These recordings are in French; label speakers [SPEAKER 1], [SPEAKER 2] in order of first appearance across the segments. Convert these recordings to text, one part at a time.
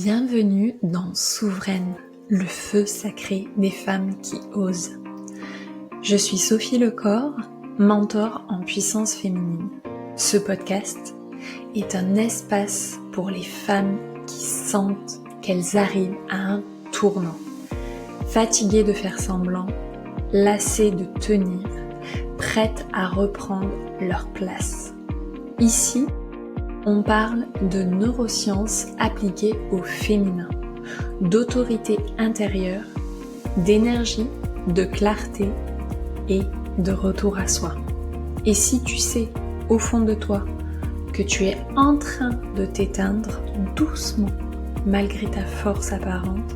[SPEAKER 1] Bienvenue dans Souveraine, le feu sacré des femmes qui osent. Je suis Sophie Lecor, mentor en puissance féminine. Ce podcast est un espace pour les femmes qui sentent qu'elles arrivent à un tournant. Fatiguées de faire semblant, lassées de tenir, prêtes à reprendre leur place. Ici, on parle de neurosciences appliquées au féminin, d'autorité intérieure, d'énergie, de clarté et de retour à soi. Et si tu sais, au fond de toi, que tu es en train de t'éteindre doucement, malgré ta force apparente,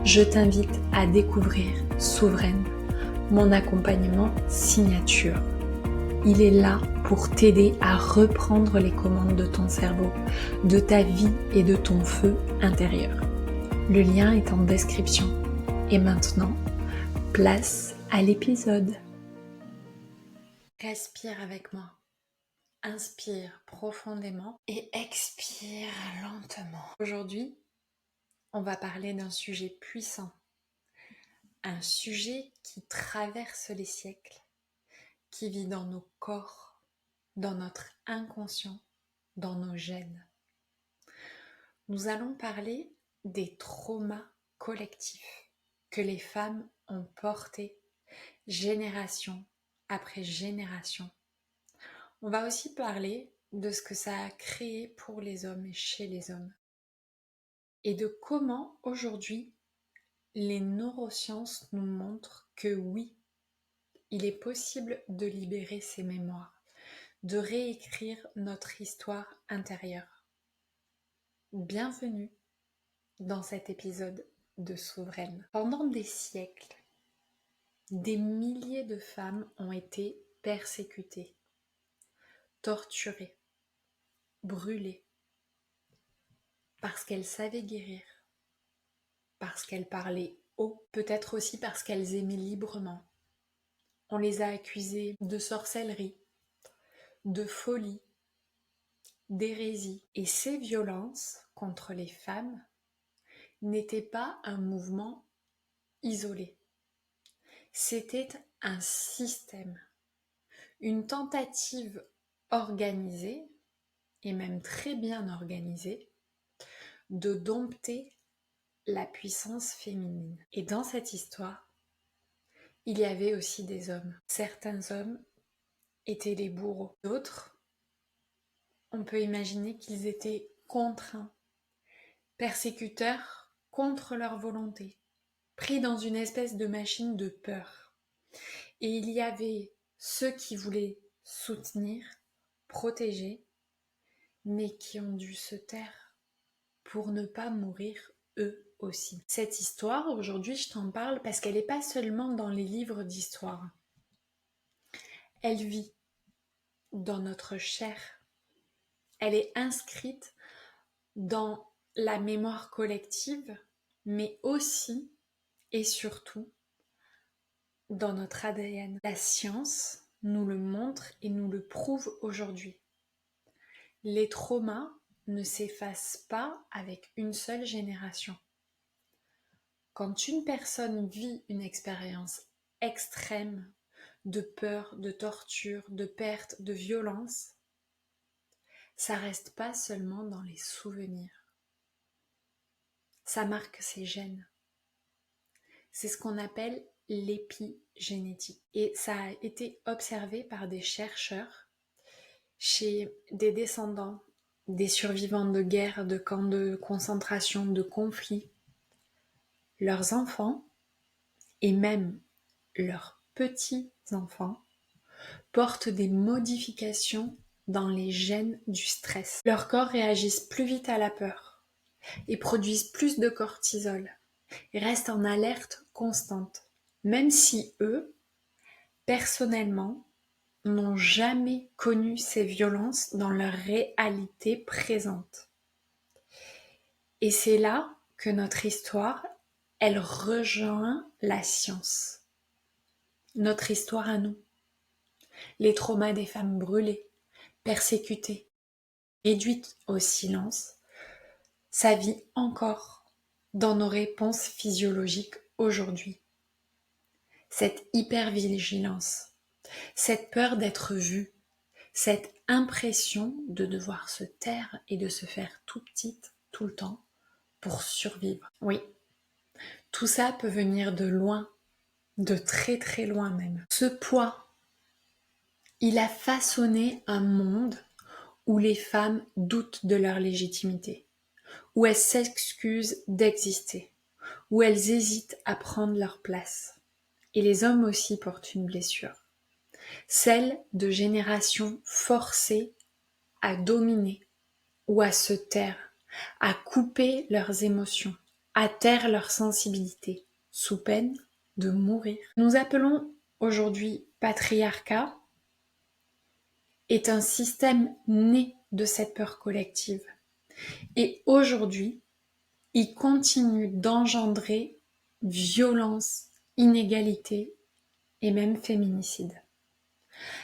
[SPEAKER 1] je t'invite à découvrir Souveraine, mon accompagnement signature. Il est là pour t'aider à reprendre les commandes de ton cerveau, de ta vie et de ton feu intérieur. Le lien est en description. Et maintenant, place à l'épisode. Respire avec moi. Inspire profondément et expire lentement. Aujourd'hui, on va parler d'un sujet puissant. Un sujet qui traverse les siècles, qui vit dans nos corps, dans notre inconscient, dans nos gènes. Nous allons parler des traumas collectifs que les femmes ont portés génération après génération. On va aussi parler de ce que ça a créé pour les hommes et chez les hommes. Et de comment aujourd'hui les neurosciences nous montrent que oui, il est possible de libérer ces mémoires, de réécrire notre histoire intérieure. Bienvenue dans cet épisode de Souveraine. Pendant des siècles, des milliers de femmes ont été persécutées, torturées, brûlées, parce qu'elles savaient guérir, parce qu'elles parlaient haut, peut-être aussi parce qu'elles aimaient librement. On les a accusées de sorcellerie, de folie, d'hérésie. Et ces violences contre les femmes n'étaient pas un mouvement isolé. C'était un système, une tentative organisée, et même très bien organisée, de dompter la puissance féminine. Et dans cette histoire, il y avait aussi des hommes. Certains hommes étaient les bourreaux. D'autres, on peut imaginer qu'ils étaient contraints, persécuteurs contre leur volonté, pris dans une espèce de machine de peur. Et il y avait ceux qui voulaient soutenir, protéger, mais qui ont dû se taire pour ne pas mourir eux aussi. Cette histoire, aujourd'hui, je t'en parle parce qu'elle n'est pas seulement dans les livres d'histoire. Elle vit dans notre chair. Elle est inscrite dans la mémoire collective, mais aussi et surtout dans notre ADN. La science nous le montre et nous le prouve aujourd'hui. Les traumas ne s'effacent pas avec une seule génération. Quand une personne vit une expérience extrême de peur, de torture, de perte, de violence, ça reste pas seulement dans les souvenirs. Ça marque ses gènes. C'est ce qu'on appelle l'épigénétique. Et ça a été observé par des chercheurs chez des descendants des survivants de guerre, de camps de concentration, de conflits. Leurs enfants et même leurs petits-enfants portent des modifications dans les gènes du stress. Leurs corps réagissent plus vite à la peur et produisent plus de cortisol et restent en alerte constante, même si eux, personnellement, n'ont jamais connu ces violences dans leur réalité présente. Et c'est là que notre histoire, elle rejoint la science. Notre histoire à nous. Les traumas des femmes brûlées, persécutées, réduites au silence, ça vit encore dans nos réponses physiologiques aujourd'hui. Cette hypervigilance, cette peur d'être vue, cette impression de devoir se taire et de se faire tout petite tout le temps pour survivre. Oui, tout ça peut venir de loin, de très très loin même. Ce poids, il a façonné un monde où les femmes doutent de leur légitimité, où elles s'excusent d'exister, où elles hésitent à prendre leur place. Et les hommes aussi portent une blessure, celle de générations forcées à dominer ou à se taire, à couper leurs émotions, à taire leur sensibilité, sous peine de mourir. Nous appelons aujourd'hui patriarcat est un système né de cette peur collective. Et aujourd'hui, il continue d'engendrer violence, inégalité et même féminicide.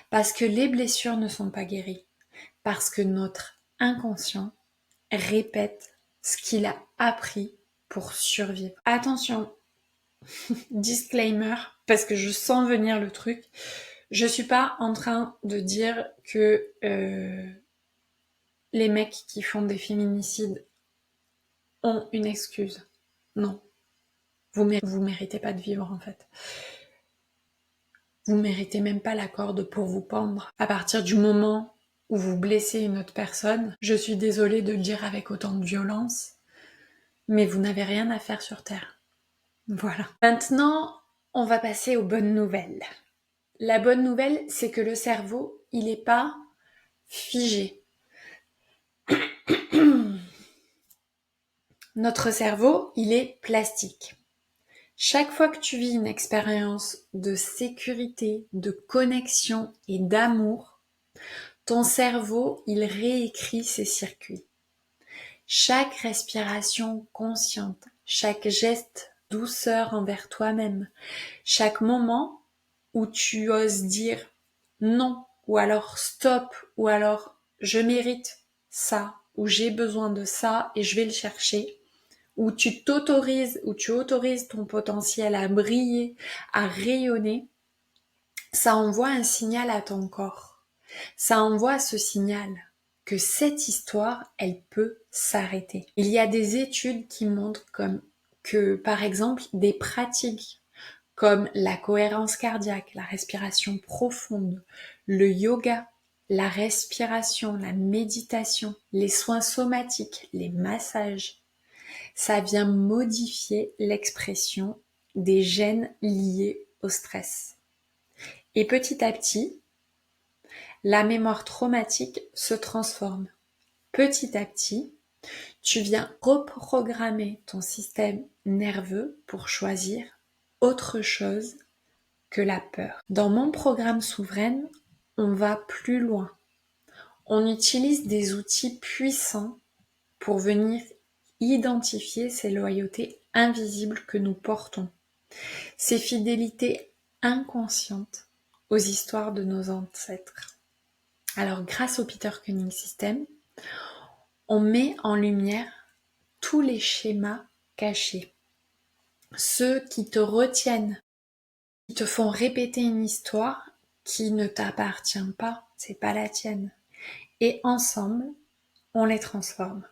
[SPEAKER 1] Parce que les blessures ne sont pas guéries. Parce que notre inconscient répète ce qu'il a appris pour survivre. Attention, disclaimer, parce que je sens venir le truc. Je suis pas en train de dire que les mecs qui font des féminicides ont une excuse. Non. Vous méritez pas de vivre en fait. Vous méritez même pas la corde pour vous pendre. À partir du moment où vous blessez une autre personne, je suis désolée de le dire avec autant de violence, mais vous n'avez rien à faire sur Terre. Voilà. Maintenant, on va passer aux bonnes nouvelles. La bonne nouvelle, c'est que le cerveau, il n'est pas figé. Notre cerveau, il est plastique. Chaque fois que tu vis une expérience de sécurité, de connexion et d'amour, ton cerveau, il réécrit ses circuits. Chaque respiration consciente, chaque geste douceur envers toi-même, chaque moment où tu oses dire non, ou alors stop, ou alors je mérite ça, ou j'ai besoin de ça et je vais le chercher, où tu t'autorises, où tu autorises ton potentiel à briller, à rayonner, ça envoie un signal à ton corps. Ça envoie ce signal que cette histoire, elle peut s'arrêter. Il y a des études qui montrent que, par exemple, des pratiques comme la cohérence cardiaque, la respiration profonde, le yoga, la respiration, la méditation, les soins somatiques, les massages, ça vient modifier l'expression des gènes liés au stress. Et petit à petit, la mémoire traumatique se transforme. Petit à petit, tu viens reprogrammer ton système nerveux pour choisir autre chose que la peur. Dans mon programme Souveraine, on va plus loin. On utilise des outils puissants pour venir identifier ces loyautés invisibles que nous portons, ces fidélités inconscientes aux histoires de nos ancêtres. Alors, grâce au Peter Cunning System, on met en lumière tous les schémas cachés, ceux qui te retiennent, qui te font répéter une histoire qui ne t'appartient pas, c'est pas la tienne. Et ensemble, on les transforme.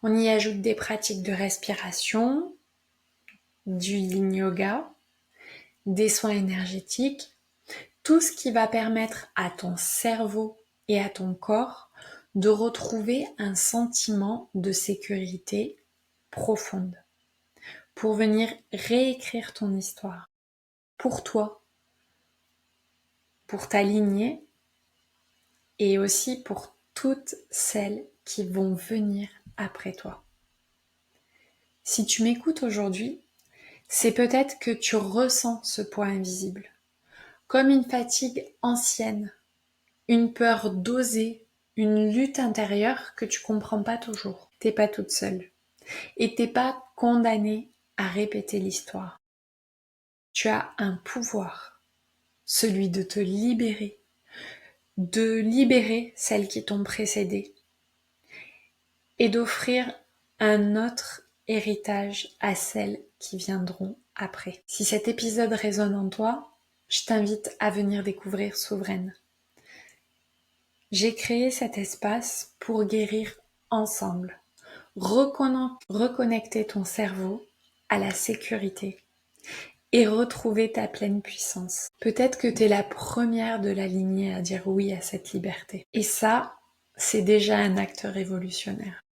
[SPEAKER 1] On y ajoute des pratiques de respiration, du yin yoga, des soins énergétiques, tout ce qui va permettre à ton cerveau et à ton corps de retrouver un sentiment de sécurité profonde pour venir réécrire ton histoire pour toi, pour ta lignée et aussi pour toutes celles qui vont venir après toi. Si tu m'écoutes aujourd'hui, c'est peut-être que tu ressens ce poids invisible, comme une fatigue ancienne, une peur d'oser, une lutte intérieure que tu comprends pas toujours. T'es pas toute seule. Et t'es pas condamnée à répéter l'histoire. Tu as un pouvoir, celui de te libérer, de libérer celles qui t'ont précédé et d'offrir un autre héritage à celles qui viendront après. Si cet épisode résonne en toi, je t'invite à venir découvrir Souveraine. J'ai créé cet espace pour guérir ensemble, reconnecter ton cerveau à la sécurité et retrouver ta pleine puissance. Peut-être que tu es la première de la lignée à dire oui à cette liberté. Et ça, c'est déjà un acte révolutionnaire.